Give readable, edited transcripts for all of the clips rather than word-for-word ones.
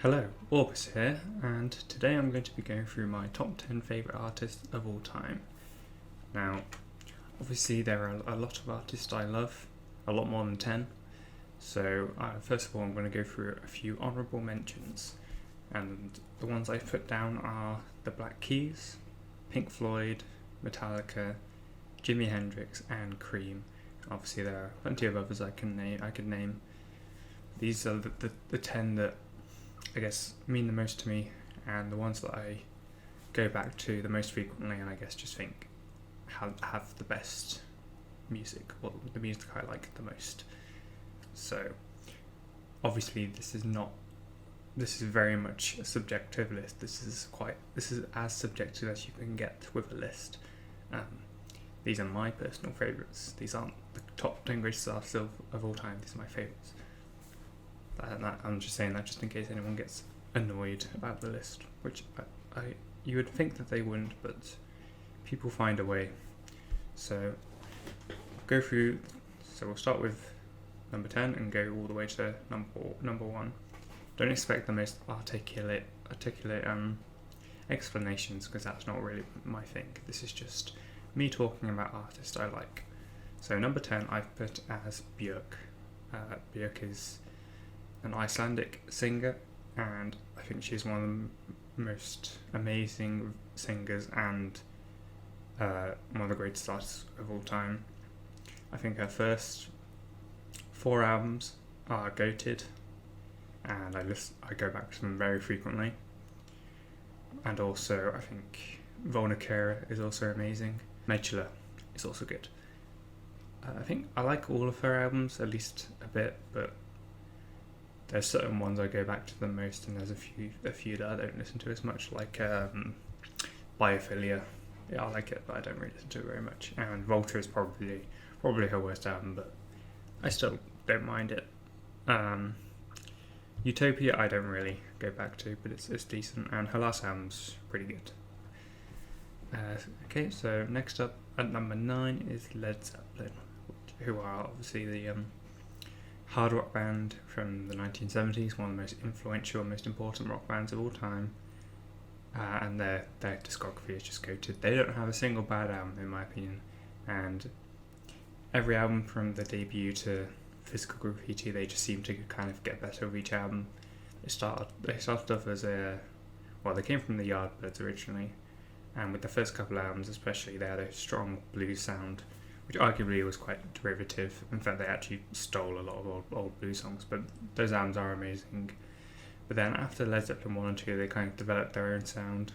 Hello, Orbis here, and today I'm going to be going through my top 10 favourite artists of all time. Now, obviously there are a lot of artists I love, a lot more than 10, so first of all I'm going to go through a few honourable mentions, and the ones I've put down are the Black Keys, Pink Floyd, Metallica, Jimi Hendrix and Cream. Obviously there are plenty of others I could name. These are the 10 that I guess mean the most to me, and the ones that I go back to the most frequently, and I guess just think have the best music, or the music I like the most. So obviously this is very much a subjective list. This is as subjective as you can get with a list. These are my personal favourites. These aren't the top 10 greatest artists of all time. These are my favourites. I'm just saying that just in case anyone gets annoyed about the list, which you would think that they wouldn't, but people find a way. So go through. So we'll start with number 10 and go all the way to number 1. Don't expect the most articulate explanations, because that's not really my thing. This is just me talking about artists I like. So number 10 I've put as Björk. Björk is an Icelandic singer, and I think she's one of the most amazing singers and one of the greatest artists of all time. I think her first 4 albums are goated, and I go back to them very frequently. And also I think Volnakera is also amazing. Medulla is also good. I think I like all of her albums, at least a bit, but there's certain ones I go back to the most, and there's a few that I don't listen to as much, like Biophilia. Yeah, I like it, but I don't really listen to it very much. And Volta is probably her worst album, but I still don't mind it. Utopia I don't really go back to, but it's decent, and her last album's pretty good. Okay, so next up at number 9 is Led Zeppelin, who are obviously the hard rock band from the 1970s, one of the most influential and most important rock bands of all time, and their discography is just goated. They don't have a single bad album in my opinion, and every album from the debut to Physical Graffiti, they just seem to kind of get better with each album. They started off as they came from the Yardbirds originally, and with the first couple albums especially, they had a strong blues sound, which arguably was quite derivative. In fact, they actually stole a lot of old blues songs, but those albums are amazing. But then after Led Zeppelin 1 and 2, they kind of developed their own sound,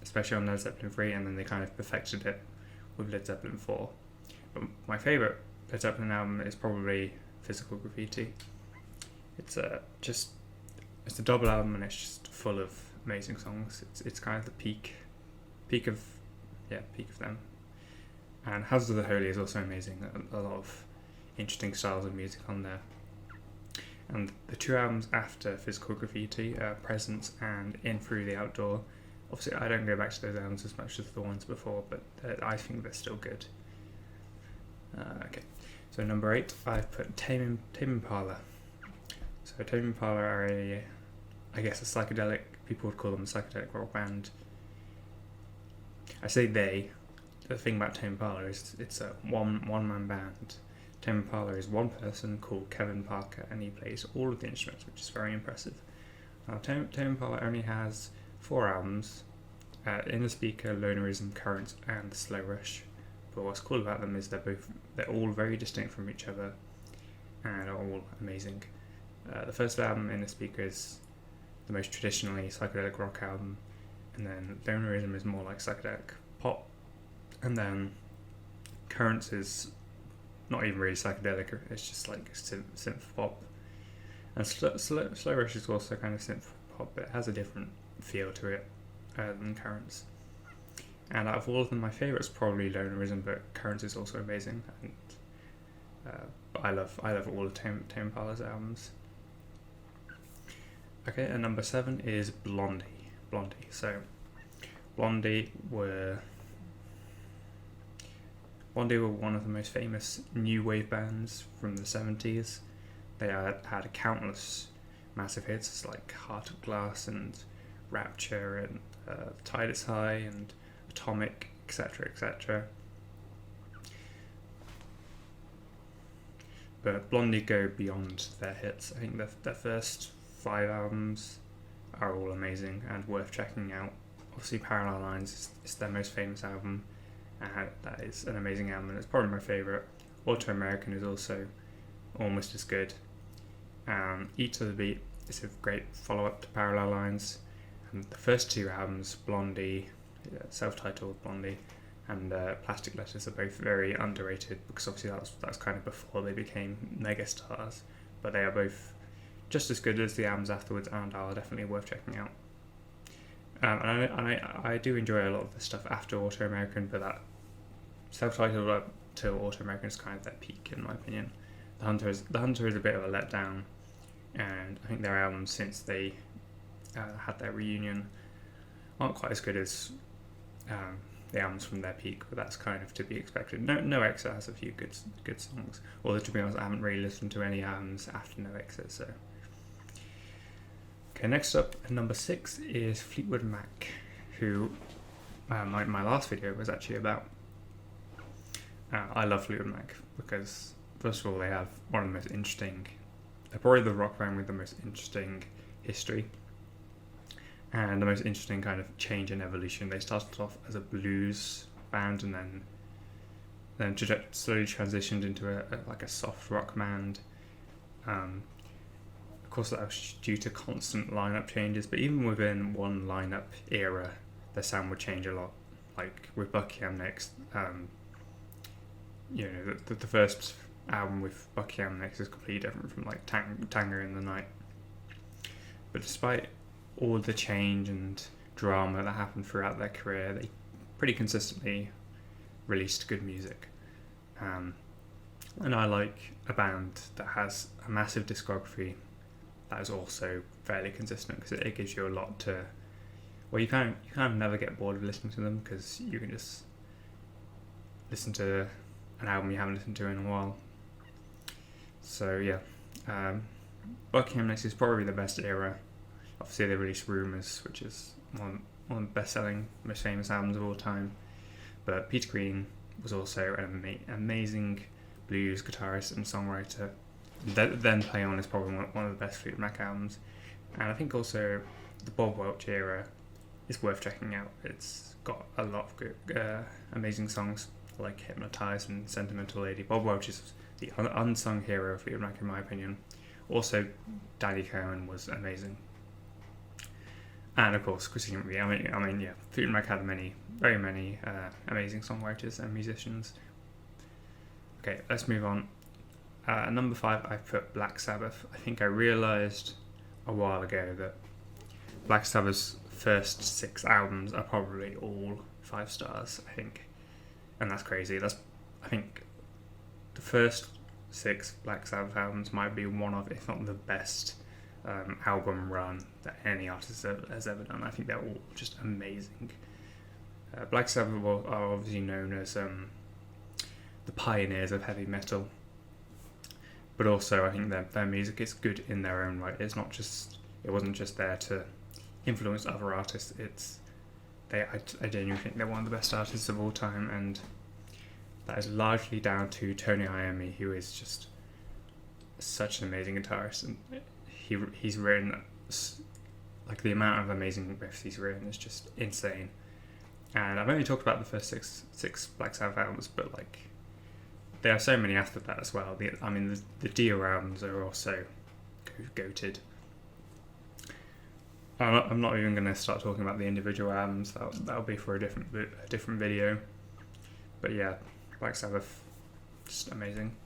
especially on Led Zeppelin 3, and then they kind of perfected it with Led Zeppelin 4. But my favourite Led Zeppelin album is probably Physical Graffiti. It's a double album, and it's just full of amazing songs. It's kind of the peak of them. And Houses of the Holy is also amazing. A lot of interesting styles of music on there. And the 2 albums after Physical Graffiti, Presence and In Through the Outdoor, obviously I don't go back to those albums as much as the ones before, but I think they're still good. Okay, so number 8, I've put Tame Impala. So Tame Impala are a psychedelic, people would call them a psychedelic rock band. I say they. The thing about Tame Impala is it's a one-man band. Tame Impala is one person called Kevin Parker, and he plays all of the instruments, which is very impressive. Now, Tame Impala only has 4 albums: Inner Speaker, Lonerism, Currents, and The Slow Rush. But what's cool about them is they're all very distinct from each other, and are all amazing. The first album, Inner Speaker, is the most traditionally psychedelic rock album, and then Lonerism is more like psychedelic pop. And then Currents is not even really psychedelic, it's just like synth pop. And Slow Rush is also kind of synth pop, but it has a different feel to it than Currents. And out of all of them, my favourite is probably Lonerism, but Currents is also amazing. And but I love all of Tame Impala's albums. Okay, and number 7 is Blondie. So Blondie were one of the most famous new wave bands from the 70s. They had countless massive hits like Heart of Glass and Rapture and Tide is High and Atomic, etc., etc. But Blondie go beyond their hits. I think their first 5 albums are all amazing and worth checking out. Obviously, Parallel Lines is their most famous album, and that is an amazing album, and it's probably my favourite. Auto American is also almost as good. Eat to the Beat is a great follow-up to Parallel Lines, and the first 2 albums, Blondie, self-titled Blondie, and Plastic Letters, are both very underrated, because obviously that's kind of before they became megastars, but they are both just as good as the albums afterwards, and are definitely worth checking out. And I do enjoy a lot of the stuff after Auto American, but that self-titled up to Auto American is kind of their peak, in my opinion. The Hunter is a bit of a letdown, and I think their albums since they had their reunion aren't quite as good as the albums from their peak, but that's kind of to be expected. No Exit has a few good songs, although to be honest I haven't really listened to any albums after No Exit, so. Okay, next up at number 6 is Fleetwood Mac, who my last video was actually about. I love Fleetwood Mac because, first of all, they have one of the most interesting, they're probably the rock band with the most interesting history and the most interesting kind of change and evolution. They started off as a blues band, and then slowly transitioned into a soft rock band. Of course, that was due to constant lineup changes, but even within one lineup era, their sound would change a lot. Like with Buckingham Next, the first album with Buckingham Next is completely different from like Tanger in the Night. But despite all the change and drama that happened throughout their career, they pretty consistently released good music. And I like a band that has a massive discography that is also fairly consistent, because it gives you a lot to. Well, you kind of never get bored of listening to them, because you can just listen to an album you haven't listened to in a while. So yeah, Buckingham Next is probably the best era. Obviously, they released Rumours, which is one of the best-selling, most famous albums of all time. But Peter Green was also an amazing blues guitarist and songwriter. Then Play On is probably one of the best Fleetwood Mac albums. And I think also the Bob Welch era is worth checking out. It's got a lot of good, amazing songs like Hypnotized and Sentimental Lady. Bob Welch is the unsung hero of Fleetwood Mac, in my opinion. Also, Danny Cohen was amazing. And of course, Christina McVie. I mean, yeah, Fleetwood Mac had very many amazing songwriters and musicians. Okay, let's move on. Number 5, I put Black Sabbath. I think I realised a while ago that Black Sabbath's first 6 albums are probably all 5 stars, I think. And that's crazy. I think the first 6 Black Sabbath albums might be one of, if not the best, album run that any artist has ever done. I think they're all just amazing. Black Sabbath are obviously known as the pioneers of heavy metal, but also I think their music is good in their own right. It wasn't just there to influence other artists. I genuinely think they're one of the best artists of all time, and that is largely down to Tony Iommi, who is just such an amazing guitarist, and he's written, like, the amount of amazing riffs he's written is just insane. And I've only talked about the first six Black Sabbath albums, but like there are so many after that as well. The Dio albums are also goated. I'm not even going to start talking about the individual albums. That'll be for a different video. But yeah, Black Sabbath, just amazing.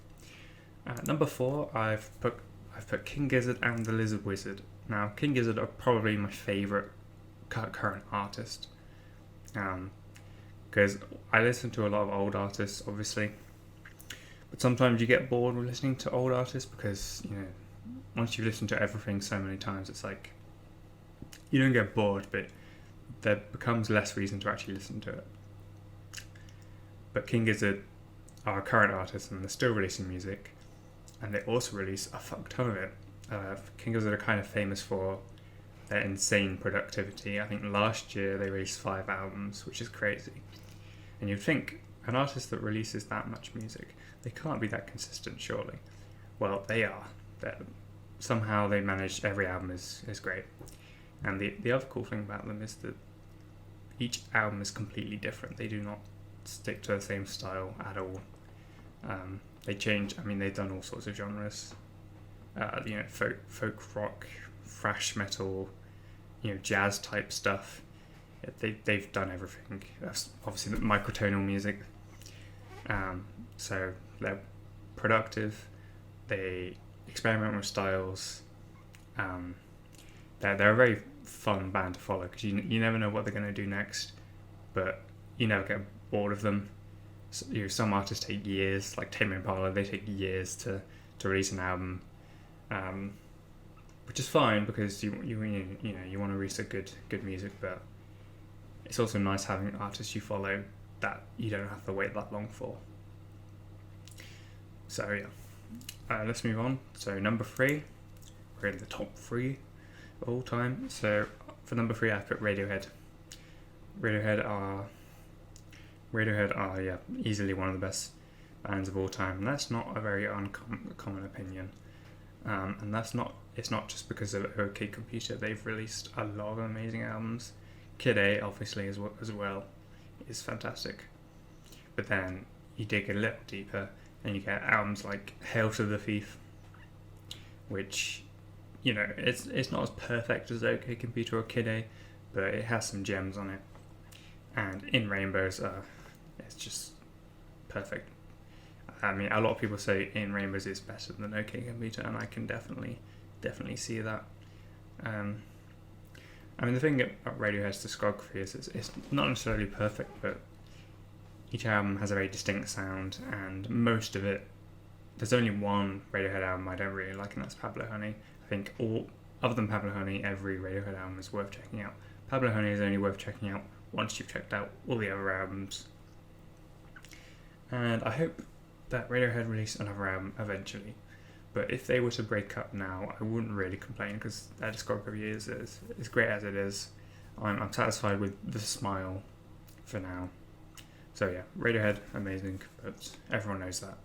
Number 4, I've put King Gizzard and the Lizard Wizard. Now, King Gizzard are probably my favourite current artist, because I listen to a lot of old artists, obviously, but sometimes you get bored with listening to old artists because, once you've listened to everything so many times, it's like you don't get bored, but there becomes less reason to actually listen to it. But King Gizzard are a current artist, and they're still releasing music, and they also release a fuck ton of it. King Gizzard are kind of famous for their insane productivity. I think last year they released 5 albums, which is crazy. And you'd think an artist that releases that much music, they can't be that consistent, surely. Well, they are. Somehow they manage, every album is great. And the other cool thing about them is that each album is completely different. They do not stick to the same style at all. They change, I mean, they've done all sorts of genres. Folk rock, thrash metal, jazz type stuff. They've done everything. That's obviously the microtonal music. So they're productive. They experiment with styles. They're a very fun band to follow because you never know what they're going to do next, but you never get bored of them. So, some artists take years, like Tame Impala. They take years to release an album, which is fine because you want to release a good music, but it's also nice having artists you follow that you don't have to wait that long for. So yeah, let's move on. So number 3, we're in the top 3 of all time. So for number 3, I put Radiohead. Radiohead are easily one of the best bands of all time, and that's not a very uncommon opinion. And it's not just because of OK Computer. They've released a lot of amazing albums. Kid A, obviously, as well, is fantastic. But then you dig a little deeper and you get albums like Hail to the Thief, which, it's not as perfect as OK Computer or Kid A, but it has some gems on it. And In Rainbows, it's just perfect. I mean, a lot of people say In Rainbows is better than OK Computer, and I can definitely see that. I mean, the thing about Radiohead's discography is it's not necessarily perfect, but each album has a very distinct sound, and most of it, there's only one Radiohead album I don't really like, and that's Pablo Honey. I think other than Pablo Honey, every Radiohead album is worth checking out. Pablo Honey is only worth checking out once you've checked out all the other albums. And I hope that Radiohead release another album eventually. But if they were to break up now, I wouldn't really complain because their discography is great as it is. I'm satisfied with The Smile for now. So yeah, Radiohead, amazing, but everyone knows that.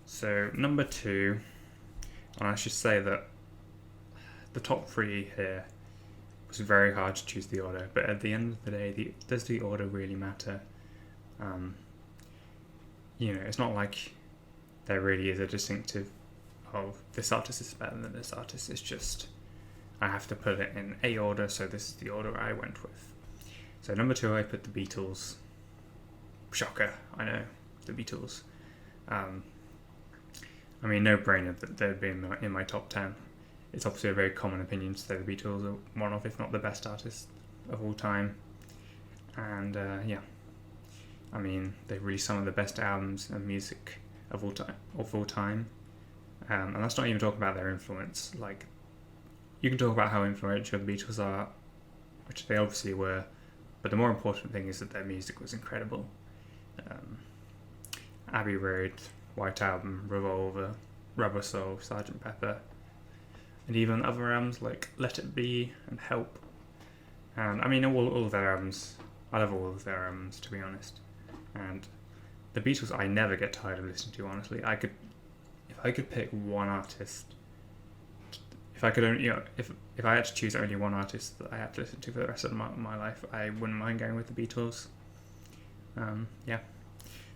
So number 2, and I should say that the top 3 here was very hard to choose the order, but at the end of the day, does the order really matter? It's not like there really is a distinctive this artist is better than this artist. It's just I have to put it in a order, so this is the order I went with. So number 2, I put the Beatles. Shocker, I know, the Beatles. I mean, no brainer that they'd be in my top 10. It's obviously a very common opinion to say the Beatles are one of, if not the best artists of all time. And I mean, they've released some of the best albums and music of all time. And that's not even talking about their influence. Like, you can talk about how influential the Beatles are, which they obviously were, but the more important thing is that their music was incredible. Abbey Road, White Album, Revolver, Rubber Soul, Sgt. Pepper, and even other albums like Let It Be and Help. And I mean, all of their albums, I love all of their albums, to be honest. And the Beatles, I never get tired of listening to, honestly. If I could pick one artist, if I could only, if I had to choose only one artist that I had to listen to for the rest of my life, I wouldn't mind going with the Beatles.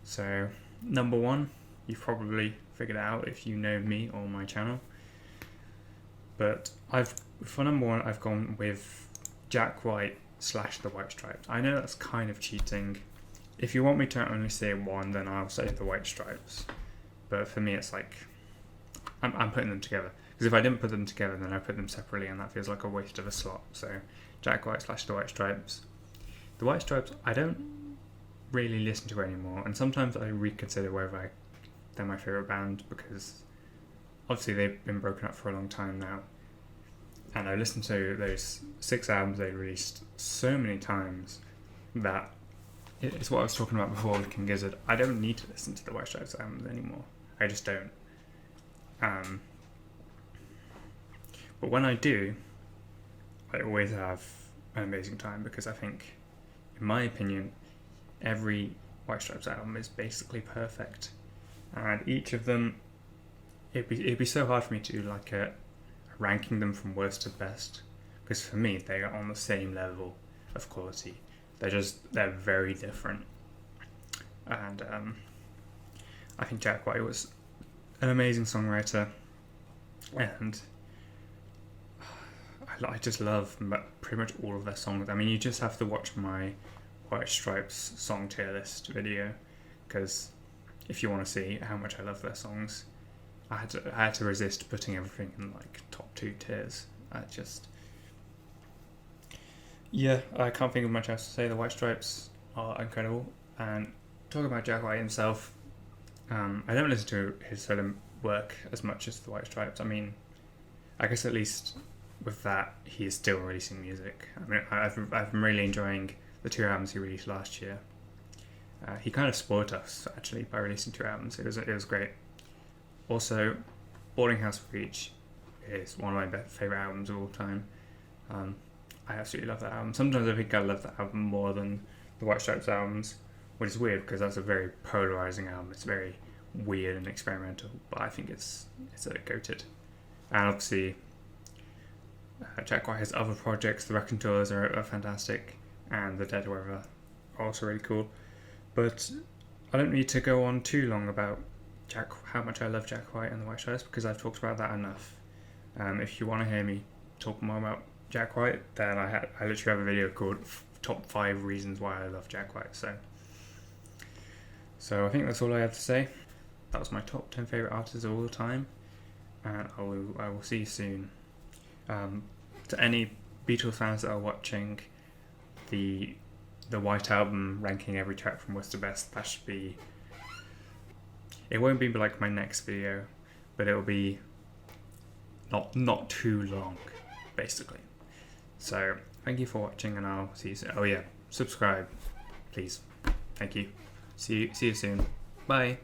So number 1, you've probably figured out if you know me or my channel. But for number 1, I've gone with Jack White / the White Stripes. I know that's kind of cheating. If you want me to only say one, then I'll say the White Stripes. But for me, it's like I'm putting them together. Because if I didn't put them together, then I put them separately, and that feels like a waste of a slot. So Jack White / the White Stripes. The White Stripes, I don't really listen to anymore, and sometimes I reconsider whether they're my favourite band, because obviously they've been broken up for a long time now, and I listened to those 6 albums they released so many times that it's what I was talking about before with King Gizzard. I don't need to listen to the White Stripes albums anymore. I just don't. But when I do, I always have an amazing time because I think, in my opinion, every White Stripes album is basically perfect, and each of them, it'd be so hard for me to do like a ranking them from worst to best, because for me they are on the same level of quality. They're very different, and I think Jack White was an amazing songwriter, and I just love pretty much all of their songs. I mean, you just have to watch my White Stripes song tier list video, because if you want to see how much I love their songs, I had to resist putting everything in like top 2 tiers. I can't think of much else to say. The White Stripes are incredible. And talking about Jack White himself, I don't listen to his solo work as much as the White Stripes. I mean, I guess at least with that, he is still releasing music. I mean, I've been really enjoying the 2 albums he released last year. He kind of spoiled us actually by releasing 2 albums. It was great. Also, Boarding House Breach is one of my favourite albums of all time. I absolutely love that album. Sometimes I think I love that album more than the White Stripes albums, which is weird because that's a very polarising album. It's very weird and experimental, but I think it's goated. And obviously, Jack White has other projects. The Raconteurs are fantastic, and The Dead Weather are also really cool. But I don't need to go on too long about how much I love Jack White and the White Stripes, because I've talked about that enough. If you want to hear me talk more about Jack White, then I literally have a video called Top 5 Reasons Why I Love Jack White. So I think that's all I have to say. That was my top 10 favourite artists of all time, and I will see you soon. To any Beatles fans that are watching, the White Album ranking every track from worst to best, that should be... It won't be like my next video, but it'll be not too long, basically. So, thank you for watching, and I'll see you soon. Oh yeah, subscribe, please. Thank you. See you soon. Bye.